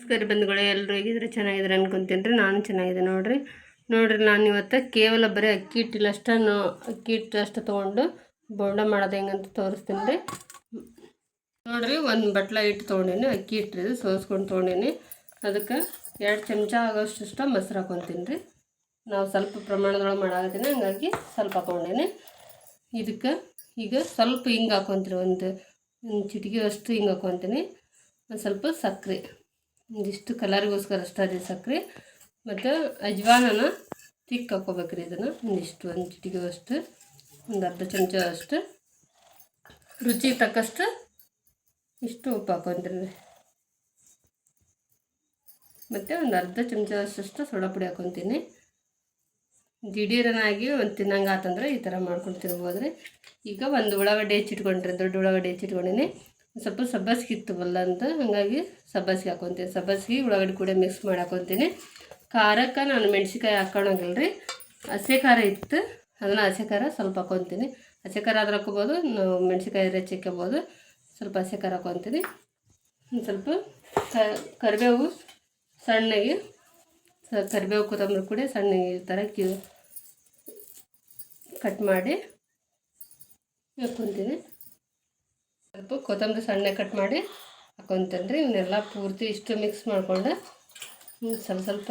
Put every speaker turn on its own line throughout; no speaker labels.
ನಮಸ್ಕಾರ ಬಂಧುಗಳೇ, ಎಲ್ಲರೂ ಹೇಗಿದ್ರೆ ಚೆನ್ನಾಗಿದ್ರೆ ಅನ್ಕೊಂತೀನಿ ರೀ. ನಾನು ಚೆನ್ನಾಗಿದೆ ನೋಡ್ರಿ. ನಾನು ಇವತ್ತು ಕೇವಲ ಬರೀ ಅಕ್ಕಿ ಹಿಟ್ಟಷ್ಟು ತೊಗೊಂಡು ಬೋಂಡ ಮಾಡೋದು ಹೆಂಗಂತ ತೋರಿಸ್ತೀನಿ ರೀ. ನೋಡ್ರಿ, ಒಂದು ಬಟ್ಲ ಹಿಟ್ಟು ತೊಗೊಂಡೀನಿ, ಅಕ್ಕಿ ಹಿಟ್ಟು ಸೋಸ್ಕೊಂಡು ತೊಗೊಂಡೀನಿ. ಅದಕ್ಕೆ 2 ಚಮಚ ಆಗೋಷ್ಟು ಮೊಸರು ಹಾಕೊತೀನಿ ರೀ. ನಾವು ಸ್ವಲ್ಪ ಪ್ರಮಾಣದೊಳಗೆ ಮಾಡಾಕತ್ತೀನಿ, ಹಂಗಾಗಿ ಸ್ವಲ್ಪ ಹಾಕೊಂಡೀನಿ. ಇದಕ್ಕೆ ಈಗ ಸ್ವಲ್ಪ ಹಿಂಗೆ ಹಾಕೊತೀನಿ, ಒಂದು ಚಿಟಿಕೆ ಅಷ್ಟು ಹಿಂಗೆ ಹಾಕೊತೀನಿ. ಒಂದು ಸ್ವಲ್ಪ ಸಕ್ಕರೆ, ಒಂದಿಷ್ಟು ಕಲರಿಗೋಸ್ಕರ ಅಷ್ಟು ಅದೇ ಸಕ್ಕರೆ, ಮತ್ತು ಅಜ್ವಾನನ ತಿಕ್ಕ ಹಾಕ್ಕೋಬೇಕ್ರಿ. ಇದನ್ನು ಒಂದಿಷ್ಟು ಒಂದು ಚಿಟಿಕೆ ಅಷ್ಟು, ಒಂದು ಅರ್ಧ ಚಮಚ ಅಷ್ಟು, ರುಚಿಗೆ ತಕ್ಕಷ್ಟು ಇಷ್ಟು ಉಪ್ಪು ಹಾಕೊತೀನಿ ರೀ. ಮತ್ತು ಒಂದು ಅರ್ಧ ಚಮಚ ಅಷ್ಟು ಸೋಡಾ ಪುಡಿ ಹಾಕೊತೀನಿ. ದಿಢೀರನಾಗಿ ಒಂದು ತಿನ್ನಂಗೆ ಆತಂದ್ರೆ ಈ ಥರ ಮಾಡ್ಕೊಂಡು ತಿನ್ಬೋದು ರೀ. ಈಗ ಒಂದು ಉಳ್ಳಾಗಡ್ಡೆ ಹೆಚ್ಚಿಟ್ಕೊಂಡ್ರಿ, ದೊಡ್ಡ ಉಳ್ಳಾಗಡ್ಡೆ ಹೆಚ್ಚಿಟ್ಕೊಂಡಿನಿ. ಸ್ವಲ್ಪ ಸಬ್ಬಸಿಗೆ ಇತ್ತು ಬಲ್ಲ ಅಂತ, ಹಾಗಾಗಿ ಸಬ್ಬಸಿಗೆ ಹಾಕೊತೀನಿ. ಸಬ್ಬಸಿಗೆ ಉಳ್ಳಾಗಡ್ಡೆ ಕೂಡ ಮಿಕ್ಸ್ ಮಾಡಿ ಹಾಕೊತೀನಿ. ಖಾರಕ್ಕೆ ನಾನು ಮೆಣಸಿನ್ಕಾಯಿ ಹಾಕ್ಕೊಳಂಗಿಲ್ಲ ರೀ. ಹಸಿ ಖಾರ ಇತ್ತು, ಅದನ್ನು ಹಸಿ ಖಾರ ಸ್ವಲ್ಪ ಹಾಕೊತೀನಿ. ಹಸಿ ಖಾರ ಆದ್ರೆ ಹಾಕ್ಕೋಬೋದು, ನಾವು ಮೆಣಸಿನ್ಕಾಯಿ ಹೆಚ್ಚಿಕ್ಕೋಬೋದು. ಸ್ವಲ್ಪ ಹಸಿ ಖಾರ ಹಾಕೊತೀನಿ. ಒಂದು ಸ್ವಲ್ಪ ಕರಿಬೇವು ಸಣ್ಣಗೆ, ಕರಿಬೇವು ಕೊತ್ತಂಬರಿ ಕೂಡ ಸಣ್ಣಗೆ ಈ ಥರ ಕಟ್ ಮಾಡಿ ಹಾಕ್ಕೊತೀನಿ. ಸ್ವಲ್ಪ ಕೊತ್ತಂಬರಿ ಸಣ್ಣ ಕಟ್ ಮಾಡಿ ಹಾಕ್ಕೊತೀನಿ ರೀ. ಇವನ್ನೆಲ್ಲ ಪೂರ್ತಿ ಇಷ್ಟು ಮಿಕ್ಸ್ ಮಾಡಿಕೊಂಡು ಸ್ವಲ್ಪ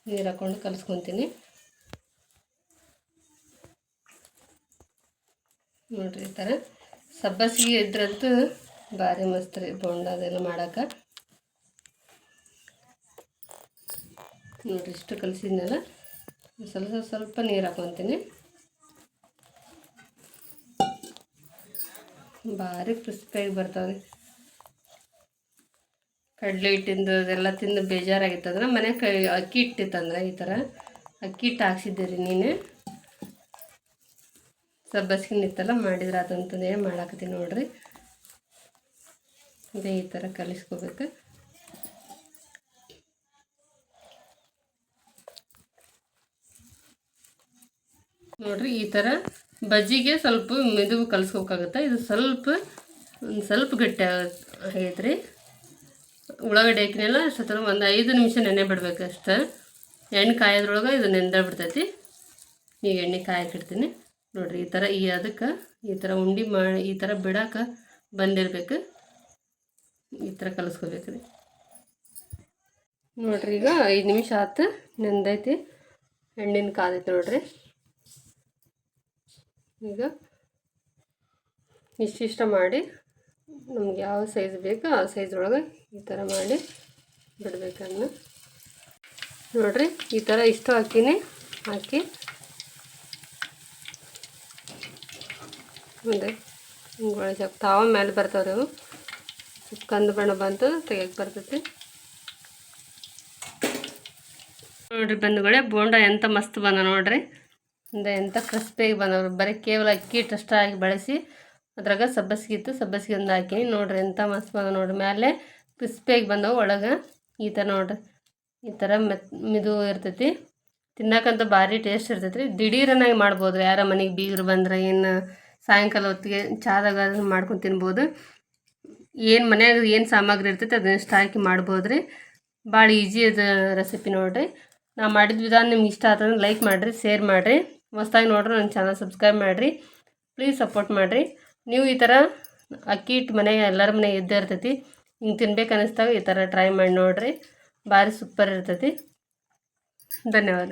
ನೀರು ಹಾಕ್ಕೊಂಡು ಕಲಿಸ್ಕೊತೀನಿ. ನೋಡಿರಿ, ಈ ಥರ ಸಬ್ಬಸಿಗೆ ಇದ್ರಂತೂ ಭಾರಿ ಮಸ್ತ್ ರೀ ಬೋಂಡ ಅದೆಲ್ಲ ಮಾಡೋಕೆ. ನೋಡಿರಿ, ಇಷ್ಟು ಕಲಿಸಿದ್ನೆಲ್ಲ ಸ್ವಲ್ಪ ನೀರು ಹಾಕ್ಕೊತೀನಿ. ಭಾರಿ ಕ್ರಿಸ್ಪಿಯಾಗಿ ಬರ್ತಾವೆ. ಕಡಲೆ ಹಿಟ್ಟಿಂದು ಅದೆಲ್ಲ ತಿಂದು ಬೇಜಾರಾಗಿತ್ತಂದ್ರೆ ಮನೆಗೆ ಅಕ್ಕಿ ಹಿಟ್ಟಿತ್ತಂದ್ರೆ ಈ ಥರ ಅಕ್ಕಿ ಹಿಟ್ಟು ಹಾಕ್ಸಿದ್ದೆ ರೀ. ನೀನು ಸಬ್ಬಸಿಗೆ ನಿತ್ತಲ್ಲ ಮಾಡಿದ್ರೆ ಅದಂತಂದೇ ಮಾಡಾಕತ್ತೀನಿ ನೋಡ್ರಿ. ಇದೇ ಈ ಥರ ಕಲಿಸ್ಕೋಬೇಕು. ನೋಡ್ರಿ, ಈ ಥರ ಬಜ್ಜಿಗೆ ಸ್ವಲ್ಪ ಮೆದುವು ಕಲಿಸ್ಕೋಬೇಕಾಗುತ್ತೆ. ಇದು ಸ್ವಲ್ಪ ಗಟ್ಟಿ ಆಗೈತೆ ರೀ. ಉಳ್ಳಾಗಡ್ಡೆ ಹಾಕಿನೆಲ್ಲ ಅಷ್ಟೊತ್ತನ ಒಂದು 5 ನಿಮಿಷ ನೆನೆ ಬಿಡ್ಬೇಕು ಅಷ್ಟೇ. ಎಣ್ಣೆ ಕಾಯೋದ್ರೊಳಗೆ ಇದು ನೆಂದ ಬಿಡ್ತೈತಿ. ಈಗ ಎಣ್ಣೆ ಕಾಯಕ್ಕಿಡ್ತೀನಿ. ನೋಡಿರಿ, ಈ ಥರ ಅದಕ್ಕೆ ಈ ಥರ ಉಂಡೆ ಮಾಡಿ ಈ ಥರ ಬಿಡೋಕೆ ಬಂದಿರಬೇಕು. ಈ ಥರ ಕಲಿಸ್ಕೋಬೇಕು ರೀ. ನೋಡಿರಿ, ಈಗ 5 ನಿಮಿಷ ಆಯ್ತು, ನೆಂದೈತಿ, ಎಣ್ಣೆನ ಕಾದೈತಿ ನೋಡಿರಿ. ಈಗ ಇಷ್ಟ ಮಾಡಿ ನಮ್ಗೆ ಯಾವ ಸೈಜ್ ಬೇಕೋ ಆ ಸೈಜ್ರೊಳಗೆ ಈ ಥರ ಮಾಡಿ ಬಿಡಬೇಕನ್ನ. ನೋಡಿರಿ, ಈ ಥರ ಇಷ್ಟು ಹಾಕಿ ಮುಂದೆ ಹಿಂಗೆ ತಾವ ಮೇಲೆ ಬರ್ತಾವ್ರಿ. ಅವು ಕಂದು ಬಣ್ಣ ಬಂತು ತೆಗಿಯಕ್ಕೆ ಬರ್ತೈತಿ. ನೋಡಿರಿ ಬಂಧುಗಳೇ, ಬೋಂಡ ಎಂಥ ಮಸ್ತ್ ಬಂದ ನೋಡಿರಿ. ಎಂಥ ಕ್ರಿಸ್ಪಿಯಾಗಿ ಬಂದವ್ರು. ಬರೀ ಕೇವಲ ಅಕ್ಕಿ ಹಿಟ್ಟು ಆಗಿ ಬಳಸಿ ಅದ್ರಾಗ ಸಬ್ಬಸಿಗೆ ಒಂದು ಹಾಕಿ ನೋಡಿರಿ ಎಂಥ ಮಸ್ತ್ ಬಂದ ನೋಡಿರಿ. ಮೇಲೆ ಕ್ರಿಸ್ಪಿಯಾಗಿ ಬಂದವು, ಒಳಗೆ ಈ ಥರ ನೋಡಿರಿ. ಈ ಥರ ಮಿದು ಇರ್ತೈತಿ, ತಿನ್ನಕ್ಕಂತೂ ಭಾರಿ ಟೇಸ್ಟ್ ಇರ್ತೈತಿ ರೀ. ದಿಢೀರನಾಗಿ ಮಾಡ್ಬೋದು. ಯಾರ ಮನೆಗೆ ಬೀಗರು ಬಂದ್ರೆ ಏನು ಸಾಯಂಕಾಲ ಹೊತ್ತಿಗೆ ಚಾದಾಗ ಮಾಡ್ಕೊಂಡು ತಿನ್ಬೋದು. ಮನ್ಯಾಗ ಏನು ಸಾಮಗ್ರಿ ಇರ್ತೈತಿ ಅದನ್ನಿಷ್ಟು ಹಾಕಿ ಮಾಡ್ಬೋದು ರೀ. ಭಾಳ ಈಜಿ ಅದ ರೆಸಿಪಿ ನೋಡಿರಿ. ನಾ ಮಾಡಿದ ವಿಧಾನ ನಿಮ್ಗೆ ಇಷ್ಟ ಆತಂದ್ರೆ ಲೈಕ್ ಮಾಡಿರಿ, ಶೇರ್ ಮಾಡಿರಿ. ಹೊಸ್ದಾಗಿ ನೋಡ್ರಿ ನನ್ನ ಚಾನಲ್ ಸಬ್ಸ್ಕ್ರೈಬ್ ಮಾಡಿರಿ. ಪ್ಲೀಸ್ ಸಪೋರ್ಟ್ ಮಾಡಿರಿ. ನೀವು ಈ ಥರ ಅಕ್ಕಿ ಹಿಟ್ಟು ಮನೆಗೆ ಎಲ್ಲರ ಮನೆಗೆ ಇದ್ದೇ ಇರ್ತೈತಿ. ಹಿಂಗೆ ತಿನ್ಬೇಕು ಅನ್ನಿಸ್ದಾಗ ಈ ಥರ ಟ್ರೈ ಮಾಡಿ ನೋಡಿರಿ, ಭಾರಿ ಸೂಪರ್ ಇರ್ತೈತಿ. ಧನ್ಯವಾದ.